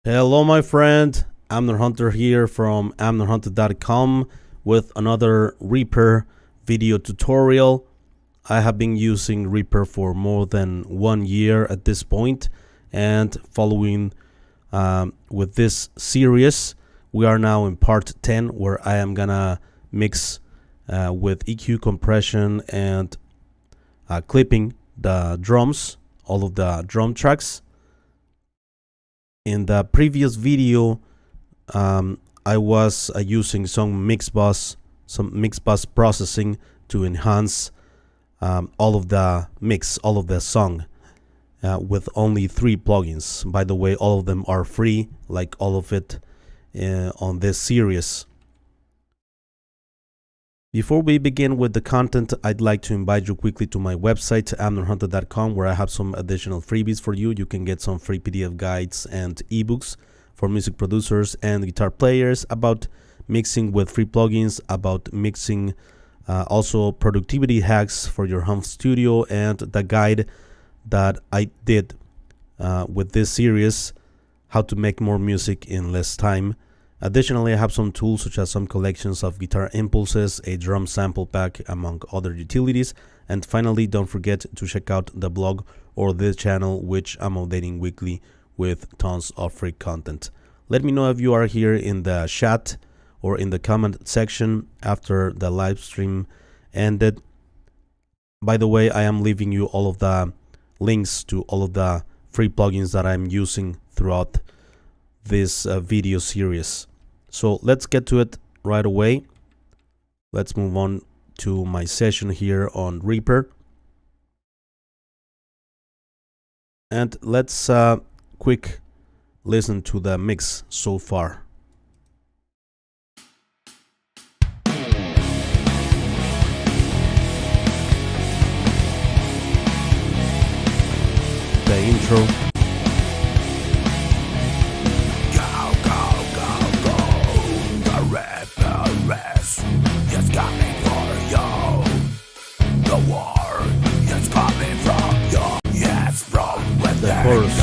Hello, my friend. Amner Hunter here from amnerhunter.com with another Reaper video tutorial. I have been using Reaper for more than 1 year at this point, and following with this series, we are now in part 10, where I am gonna mix with EQ compression and clipping the drums, all of the drum tracks. In the previous video, I was using some mix bus processing to enhance all of the song with only 3 plugins. By the way, all of them are free, like all of it on this series. Before we begin with the content, I'd like to invite you quickly to my website, amnerhunter.com, where I have some additional freebies for you. You can get some free PDF guides and ebooks for music producers and guitar players about mixing with free plugins, about mixing, also productivity hacks for your home studio, and the guide that I did with this series, how to make more music in less time. Additionally, I have some tools such as some collections of guitar impulses, a drum sample pack, among other utilities. And finally, don't forget to check out the blog or this channel, which I'm updating weekly with tons of free content. Let me know if you are here in the chat or in the comment section after the live stream ended. By the way, I am leaving you all of the links to all of the free plugins that I'm using throughout this video series. So let's get to it right away. Let's move on to my session here on Reaper, and let's quick listen to the mix so far. The intro. The chorus.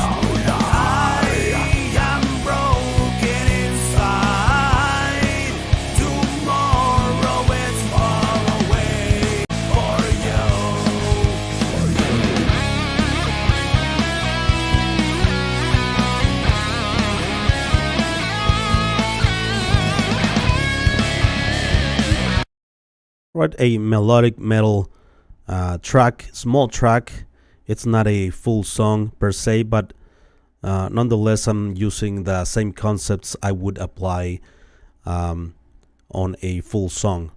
Right, a melodic metal track, small track. It's not a full song per se, but nonetheless, I'm using the same concepts I would apply on a full song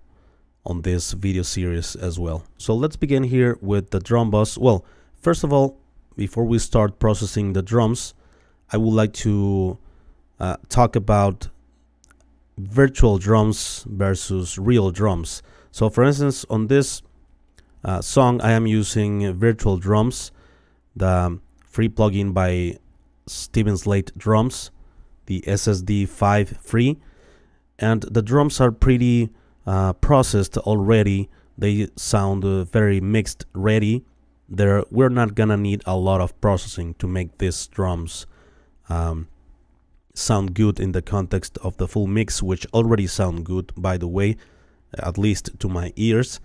on this video series as well. So let's begin here with the drum bus. Well, first of all, before we start processing the drums, I would like to talk about virtual drums versus real drums. So for instance, on this song, I am using virtual drums, the free plugin by Steven Slate Drums, the SSD 5 free, and the drums are pretty processed already. They sound very mixed ready. We're not gonna need a lot of processing to make these drums sound good in the context of the full mix, which already sound good, by the way, at least to my ears.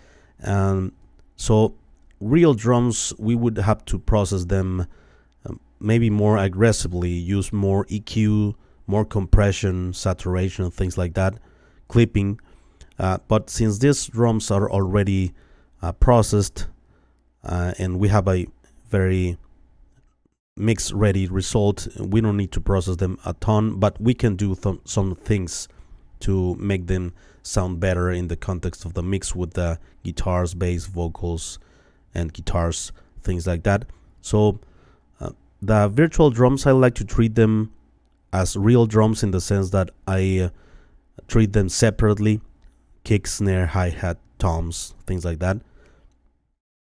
So real drums, we would have to process them maybe more aggressively, use more EQ, more compression, saturation, things like that, clipping. But since these drums are already processed and we have a very mix ready result, we don't need to process them a ton, but we can do some things to make them sound better in the context of the mix with the guitars, bass, vocals, and guitars, things like that. So the virtual drums, I like to treat them as real drums in the sense that I treat them separately: kick, snare, hi-hat, toms, things like that.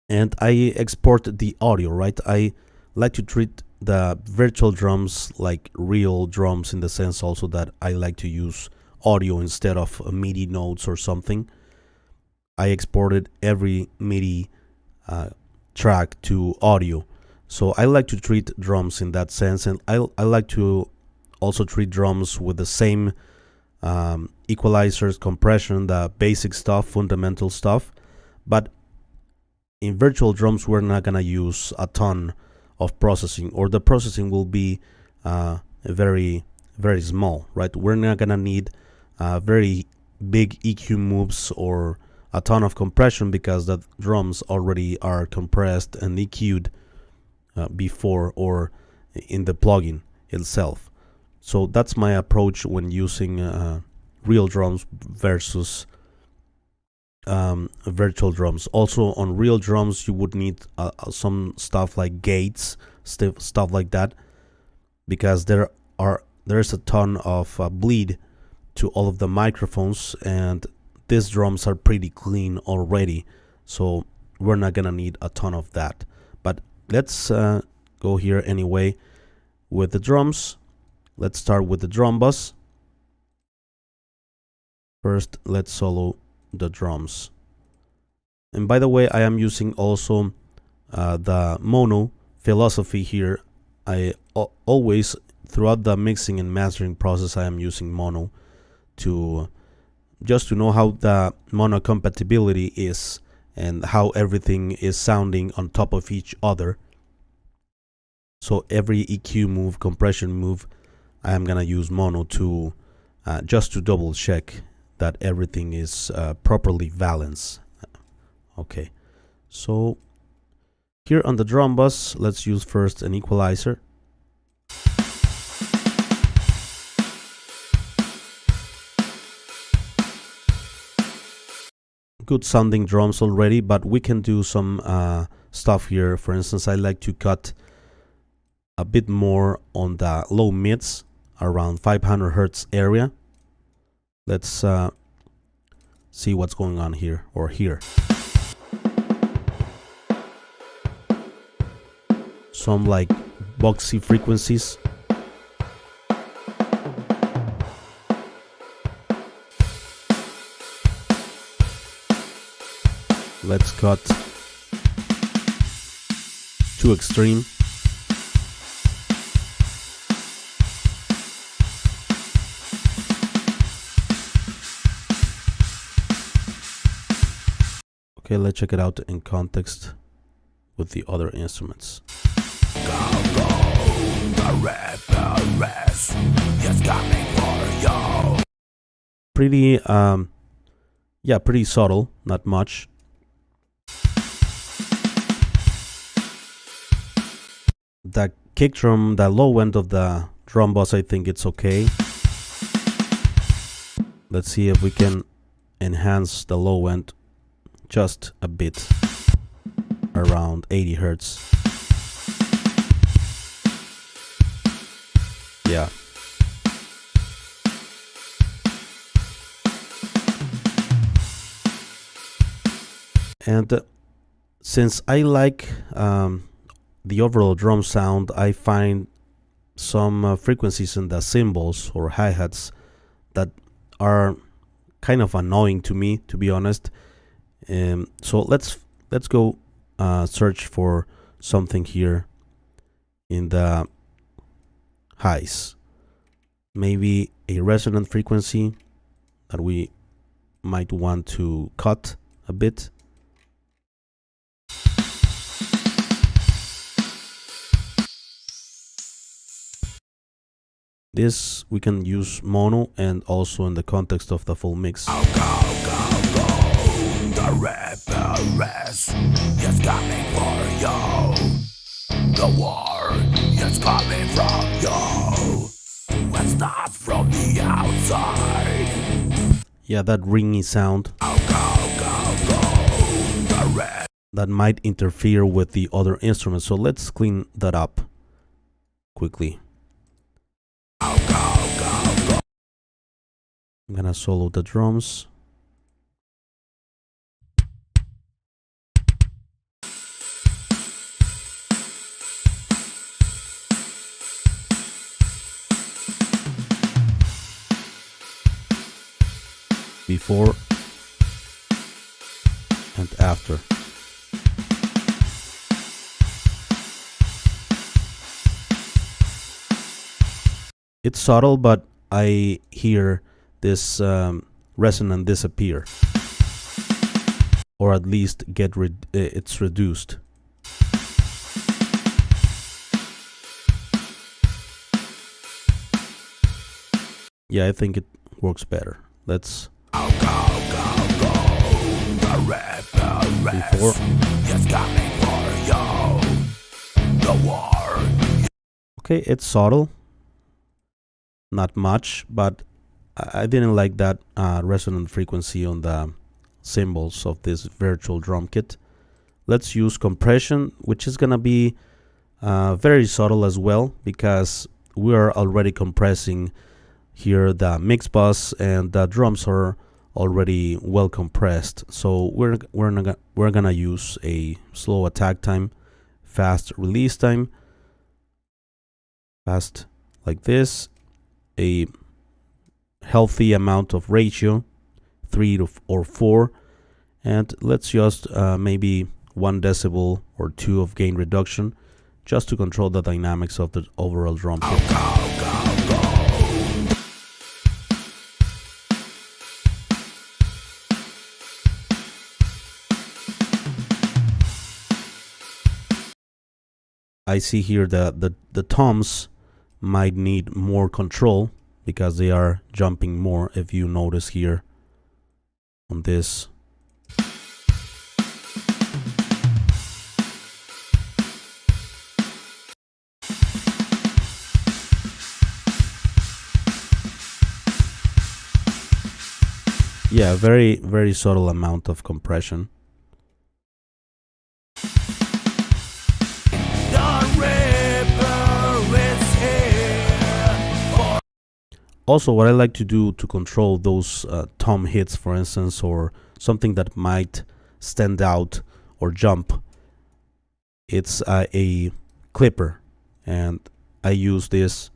And I export the audio, right? I like to treat the virtual drums like real drums in the sense also that I like to use audio instead of MIDI notes or something. I exported every MIDI track to audio. So I like to treat drums in that sense, and I like to also 3 drums with the same equalizers, compression, the basic stuff, fundamental stuff. But in virtual drums, we're not gonna use a ton of processing, or the processing will be very, very small, right? We're not gonna need very big EQ moves or a ton of compression, because the drums already are compressed and EQ'd before or in the plugin itself. So that's my approach when using real drums versus virtual drums. Also, on real drums, you would need some stuff like gates, stuff like that, because there's a ton of bleed to all of the microphones, and these drums are pretty clean already, so we're not gonna need a ton of that. But let's go here anyway with the drums. Let's start with the drum bus. First, let's solo the drums. And by the way, I am using also the mono philosophy here. I always, throughout the mixing and mastering process, I am using mono to just to know how the mono compatibility is and how everything is sounding on top of each other. So every EQ move, compression move, I am gonna use mono to just to double check that everything is properly balanced. Okay, so here on the drum bus, let's use first an equalizer. Good sounding drums already, but we can do some stuff here. For instance, I like to cut a bit more on the low mids, around 500 hertz area. Let's see what's going on here, or here. Some like boxy frequencies. Let's cut too extreme. Okay, let's check it out in context with the other instruments. Pretty, yeah, pretty subtle, not much. The kick drum, the low end of the drum bus, I think it's okay. Let's see if we can enhance the low end just a bit, around 80 hertz. Yeah. And since I like the overall drum sound, I find some frequencies in the cymbals or hi-hats that are kind of annoying to me, to be honest. So let's go search for something here in the highs. Maybe a resonant frequency that we might want to cut a bit. This we can use mono and also in the context of the full mix. Go, the REAPER is coming for you. The war is coming from you. It's not from the outside. Yeah, that ringy sound. The REAPER that might interfere with the other instruments. So let's clean that up quickly. I'm gonna solo the drums. Before and after. It's subtle, but I hear this resonance disappear, or at least it's reduced. Yeah, I think it works better. Let's go, the REAPER before. is coming for you. The war. Okay, it's subtle, not much, but I didn't like that resonant frequency on the cymbals of this virtual drum kit. Let's use compression, which is gonna be very subtle as well, because we are already compressing here the mix bus, and the drums are already well compressed. So we're gonna use a slow attack time, fast release time, fast like this, a healthy amount of ratio, 3 or 4, and let's just maybe 1 decibel or 2 of gain reduction, just to control the dynamics of the overall drum kit. I see here that the toms might need more control because they are jumping more, if you notice here on this. Yeah, very, very subtle amount of compression. Also, what I like to do to control those tom hits, for instance, or something that might stand out or jump, it's a clipper, and I use this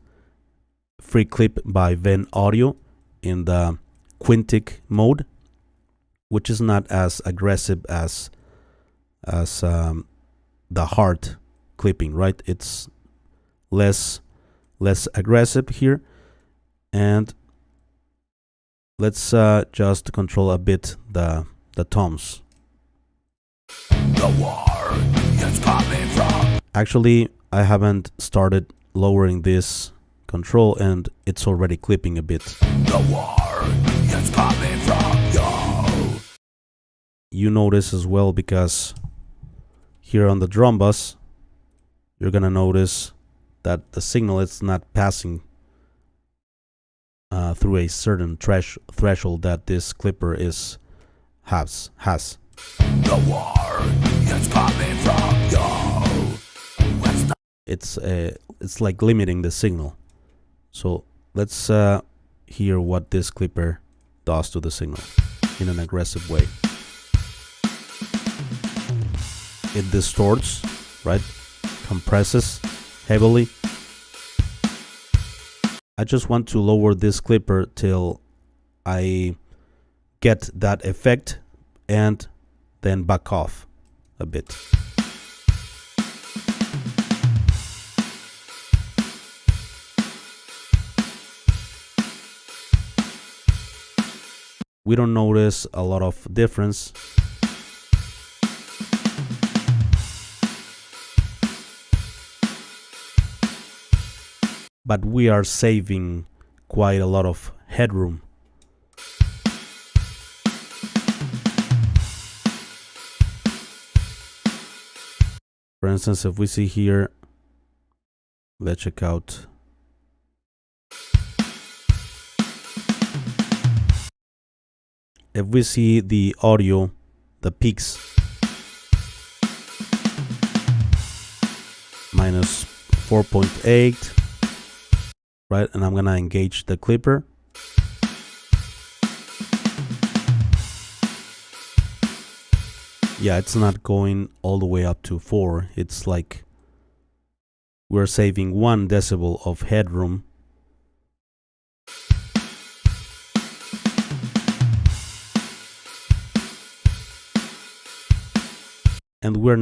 free clip by Ven Audio in the quintic mode, which is not as aggressive as the hard clipping, right? It's less aggressive here. And let's just control a bit the toms. The war is coming from. Actually, I haven't started lowering this control, and it's already clipping a bit. The war is coming from you. You notice as well, because here on the drum bus, you're gonna notice that the signal is not passing through a certain threshold that this clipper has. The war is coming from you. It's like limiting the signal. So let's hear what this clipper does to the signal in an aggressive way. It distorts, right? Compresses heavily. I just want to lower this clipper till I get that effect, and then back off a bit. We don't notice a lot of difference. But we are saving quite a lot of headroom. For instance, if we see here, let's check out. If we see the audio, the peaks, minus 4.8. Right, and I'm gonna engage the clipper. Yeah, it's not going all the way up to 4. It's like we're saving 1 decibel of headroom. And we're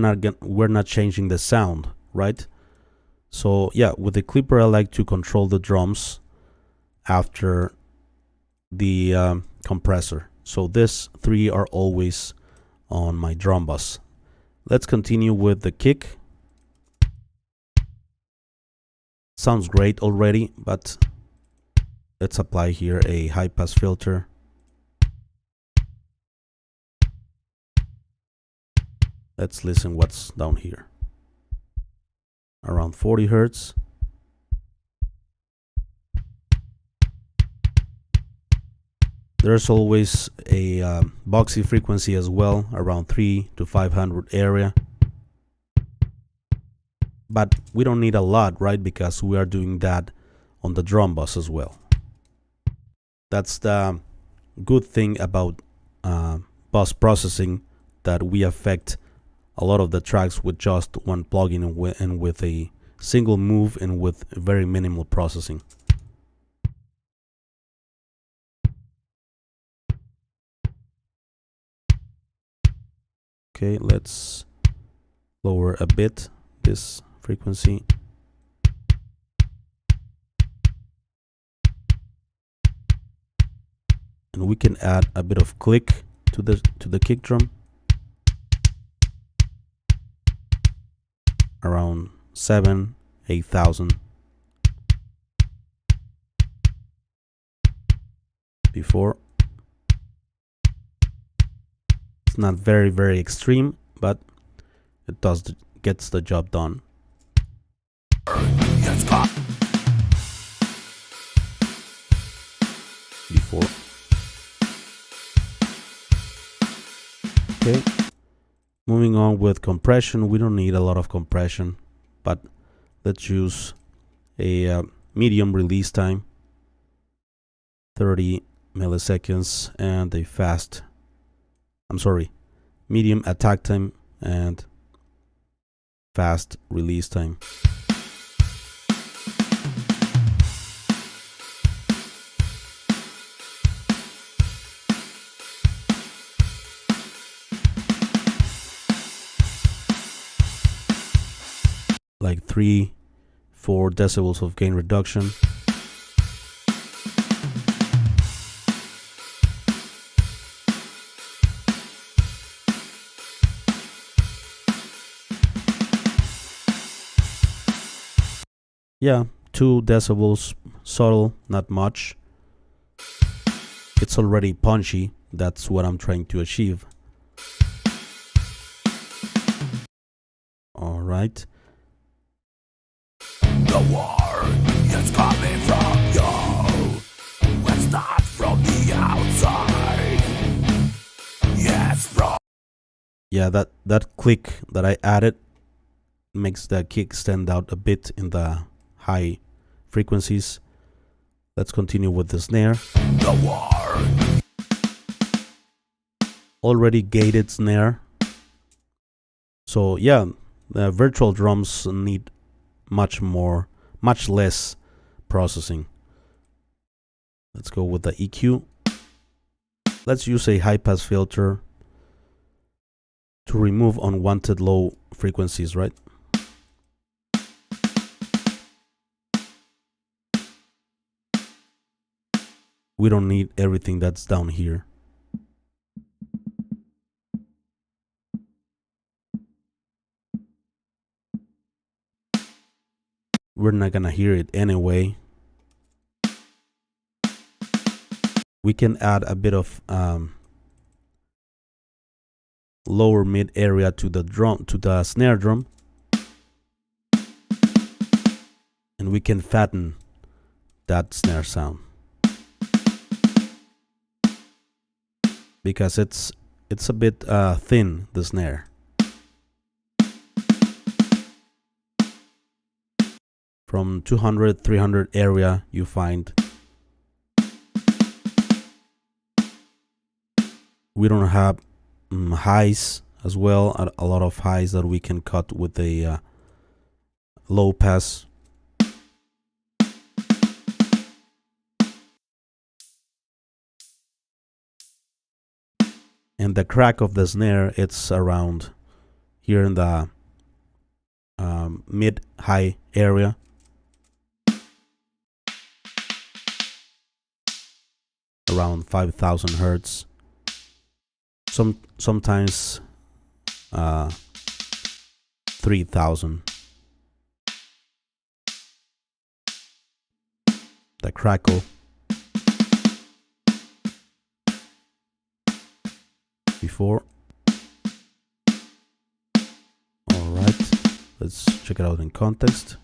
not changing the sound, right? So yeah, with the clipper I like to control the drums after the compressor. So these three are always on my drum bus. Let's continue with the kick. Sounds great already, but let's apply here a high pass filter. Let's listen what's down here. Around 40 Hertz. There's always a boxy frequency as well, around 3 to 500 area. But we don't need a lot, right? Because we are doing that on the drum bus as well. That's the good thing about bus processing, that we affect a lot of the tracks with just one plugin and with a single move and with very minimal processing. Okay, let's lower a bit this frequency. And we can add a bit of click to the kick drum. Around 7,000-8,000 before. It's not very extreme, but it gets the job done. Before. Okay. Moving on with compression, we don't need a lot of compression, but let's use a medium release time, 30 milliseconds, and a medium attack time and fast release time. Like 3-4 decibels of gain reduction. Yeah, 2 decibels, subtle, not much. It's already punchy. That's what I'm trying to achieve. All right. The war is coming from you. It's not from the outside. Yes, from. Yeah, that click that I added makes the kick stand out a bit in the high frequencies. Let's continue with the snare. The war. Already gated snare. So yeah, the virtual drums need much less processing. Let's go with the EQ. Let's use a high pass filter to remove unwanted low frequencies, right? We don't need everything that's down here. We're not gonna hear it anyway. We can add a bit of lower mid area to the snare drum, and we can fatten that snare sound because it's a bit thin, the snare. From 200-300 area you find we don't have highs as well, a lot of highs that we can cut with a low pass. And the crack of the snare, it's around here in the mid-high area. around 5,000 hertz. Sometimes 3,000. The crackle. Before. Alright, let's check it out in context.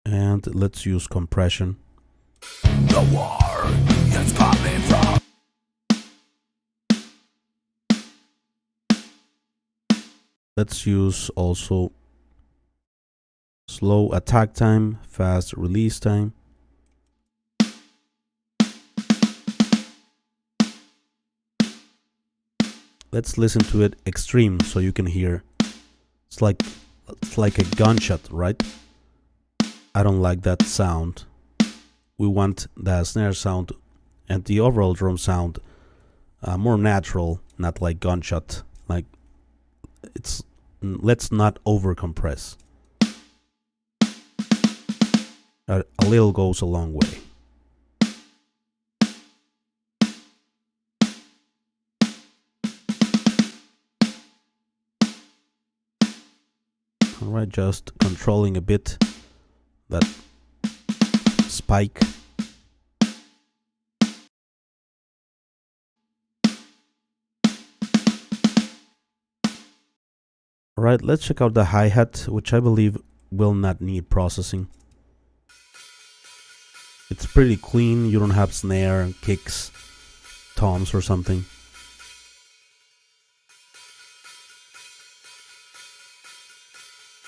And let's use compression. The war is coming from. Let's use also slow attack time, fast release time. Let's listen to it extreme so you can hear. It's like a gunshot, right? I don't like that sound. We want the snare sound and the overall drum sound more natural, not like gunshot. Like let's not over compress. A little goes a long way. Alright, just controlling a bit that spike. Alright, let's check out the hi-hat, which I believe will not need processing. It's pretty clean, you don't have snare, kicks, toms or something.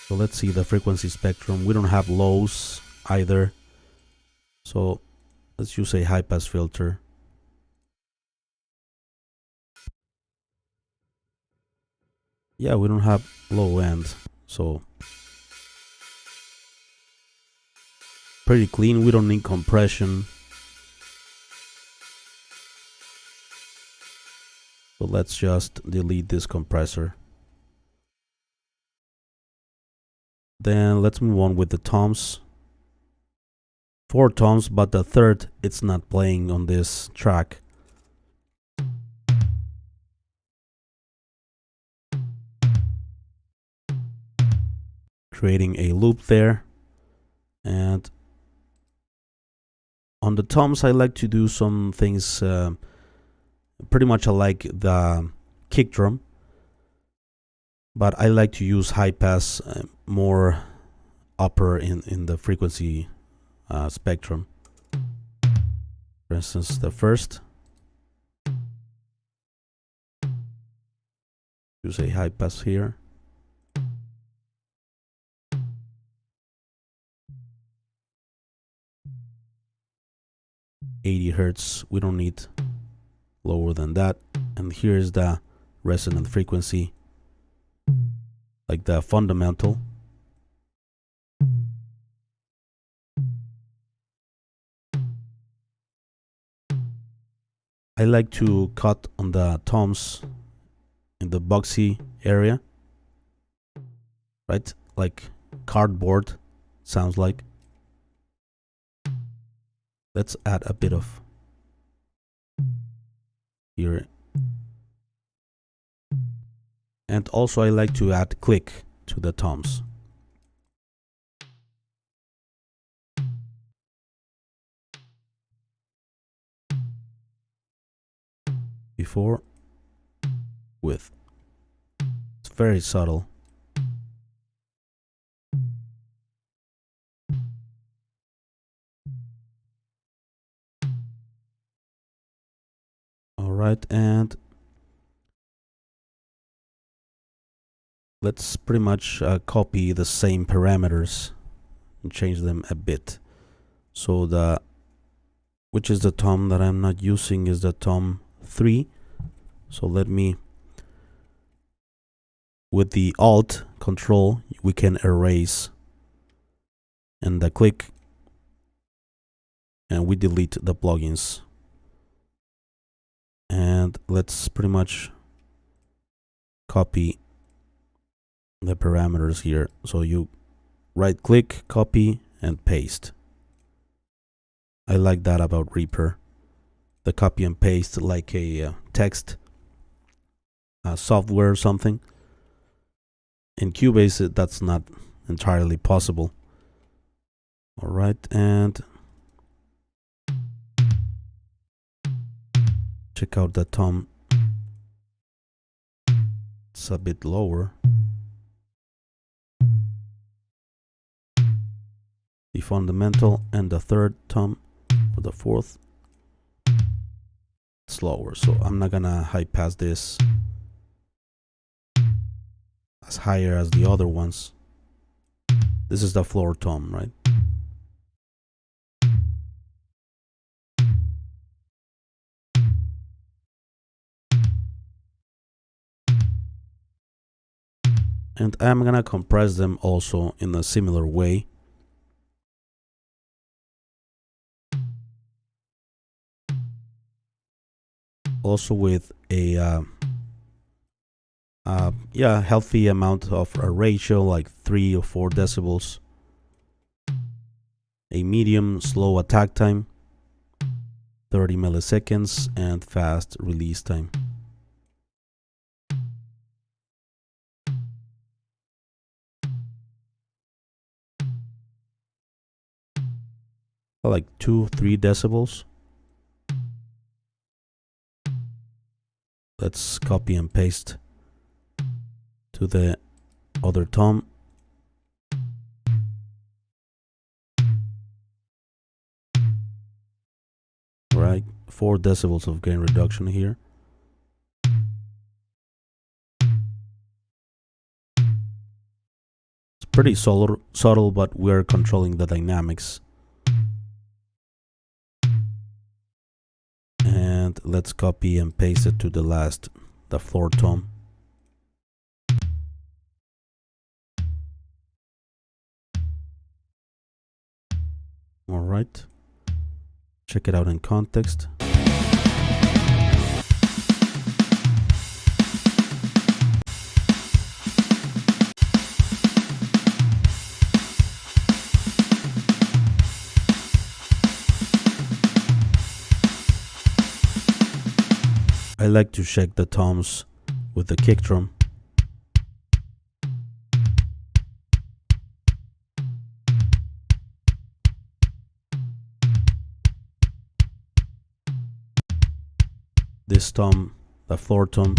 So let's see the frequency spectrum. We don't have lows either. So let's use a high pass filter. Yeah, we don't have low end. So pretty clean. We don't need compression. So let's just delete this compressor. Then let's move on with the toms. 4 toms, but the third it's not playing on this track. Creating a loop there. And on the toms I like to do some things pretty much like the kick drum, but I like to use high pass more upper in the frequency spectrum. For instance, the first, use a high pass here. Hertz, we don't need lower than that. And here's the resonant frequency, like the fundamental. I like to cut on the toms in the boxy area, right? Like cardboard sounds like. Let's add a bit of here. And also I like to add click to the toms. Before, with. It's very subtle. Alright, and let's pretty much copy the same parameters and change them a bit. So the, which is the tom that I'm not using, is the tom 3. So let me, with the Alt Control, we can erase, and the click, and we delete the plugins. And let's pretty much copy the parameters here. So you right click, copy, and paste. I like that about Reaper. The copy and paste, like a text software or something. In Cubase, that's not entirely possible. All right, and check out the tom. It's a bit lower. The fundamental and the third tom, or the fourth, it's lower. So I'm not gonna high pass this as higher as the other ones. This is the floor tom, right? And I'm gonna compress them also in a similar way. Also with a healthy amount of a ratio, like 3 or 4 decibels. A medium slow attack time, 30 milliseconds, and fast release time. Like 2-3 decibels. Let's copy and paste to the other tom. Right, 4 decibels of gain reduction here. It's pretty subtle, but we're controlling the dynamics. And let's copy and paste it to the floor tom. All right, check it out in context. I like to check the toms with the kick drum. This tom, the floor tom,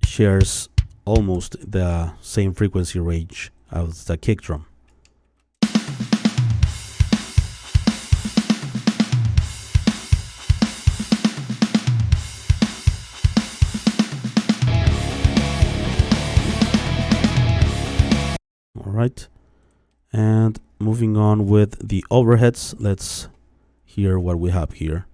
shares almost the same frequency range as the kick drum. All right, and moving on with the overheads, let's hear what we have here.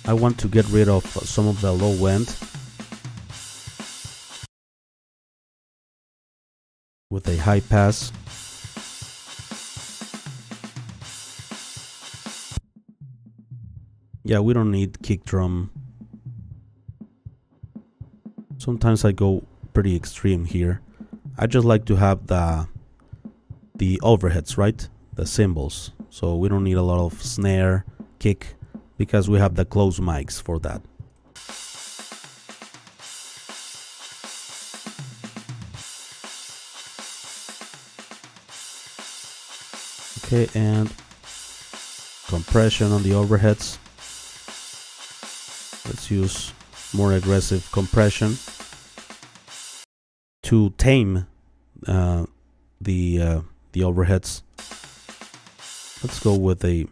I want to get rid of some of the low end with a high pass. Yeah, we don't need kick drum. Sometimes I go pretty extreme here. I just like to have the overheads, right? The cymbals. So we don't need a lot of snare, kick, because we have the closed mics for that. Okay, and compression on the overheads. Let's use more aggressive compression to tame the overheads. Let's go with a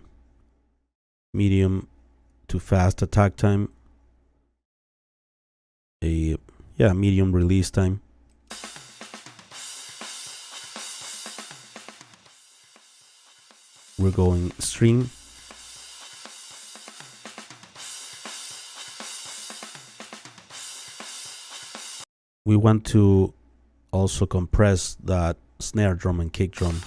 medium to fast attack time, a medium release time. We're going string. We want to also compress that snare drum and kick drum.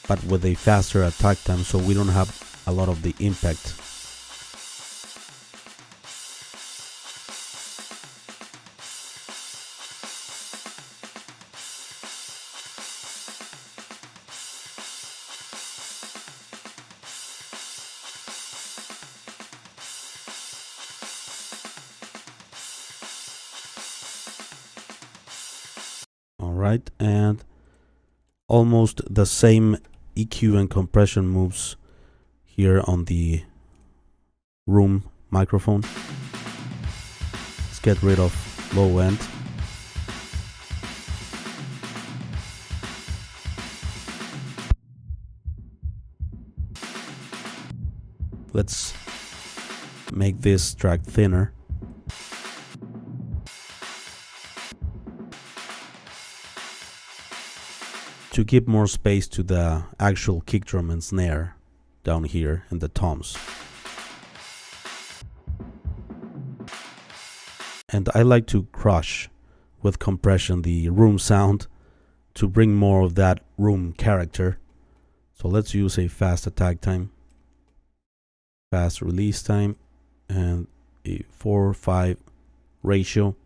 but with a faster attack time, so we don't have a lot of the impact. Alright, and almost the same EQ and compression moves here on the room microphone. Let's get rid of low end. Let's make this track thinner. To give more space to the actual kick drum and snare down here in the toms. And I like to crush with compression the room sound to bring more of that room character. So let's use a fast attack time, fast release time, and a 4:5 ratio.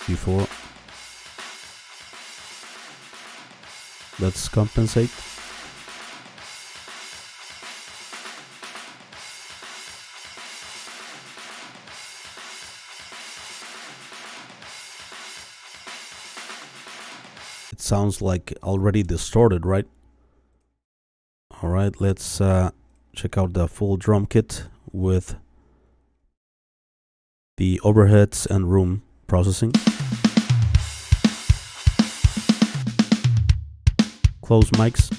Before, let's compensate. It sounds like already distorted, right? All right, let's check out the full drum kit with the overheads and room processing. Close mics.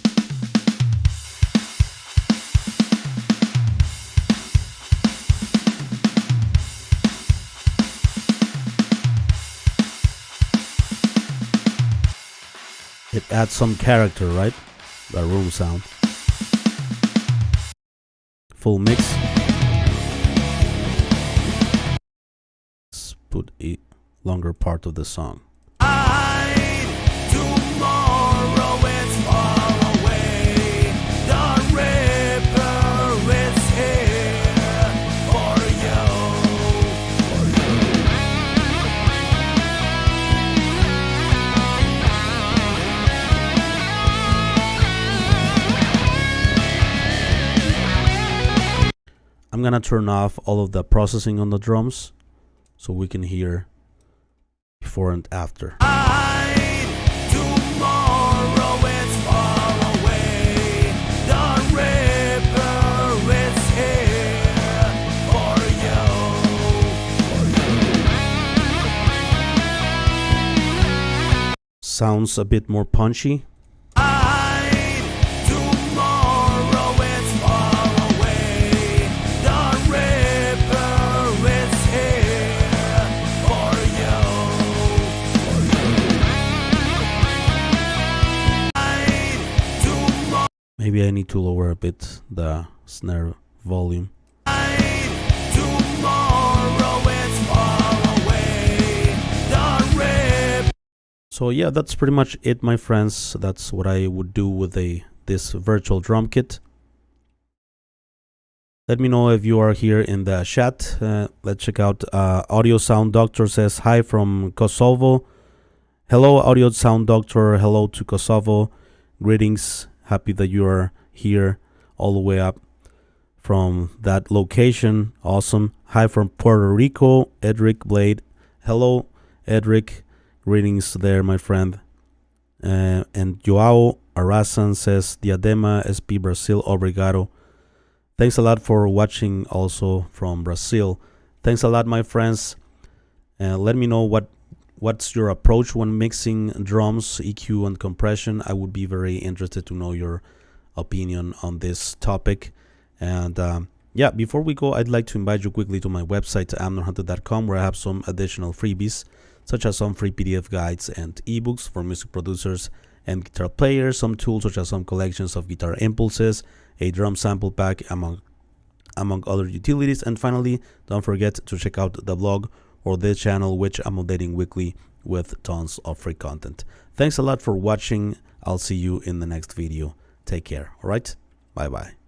It adds some character, right? The room sound. Full mix. Let's put a longer part of the song. Tomorrow is far away. The Reaper is here for you. I'm gonna turn off all of the processing on the drums so we can hear before and after. Tomorrow is far away. The Reaper is here for you. Sounds a bit more punchy. Tomorrow is far away. The Reaper is here for you. Maybe I need to lower a bit the snare volume. Tomorrow is far away. The Reaper. So yeah, that's pretty much it, my friends. That's what I would do with this virtual drum kit. Let me know if you are here in the chat. Let's check out Audio Sound Doctor says hi from Kosovo. Hello, Audio Sound Doctor. Hello to Kosovo. Greetings. Happy that you are here all the way up from that location. Awesome. Hi from Puerto Rico, Edric Blade. Hello, Edric. Greetings there, my friend. And Joao Arasan says, Diadema SP Brazil, obrigado. Thanks a lot for watching also from Brazil. Thanks a lot, my friends. Let me know what's your approach when mixing drums, EQ, and compression. I would be very interested to know your opinion on this topic. And yeah, before we go, I'd like to invite you quickly to my website, amnorhunter.com, where I have some additional freebies, such as some free PDF guides and ebooks for music producers and guitar player, some tools such as some collections of guitar impulses, a drum sample pack, among other utilities. And finally, don't forget to check out the blog or this channel, which I'm updating weekly with tons of free content. Thanks a lot for watching. I'll see you in the next video. Take care. All right, bye bye.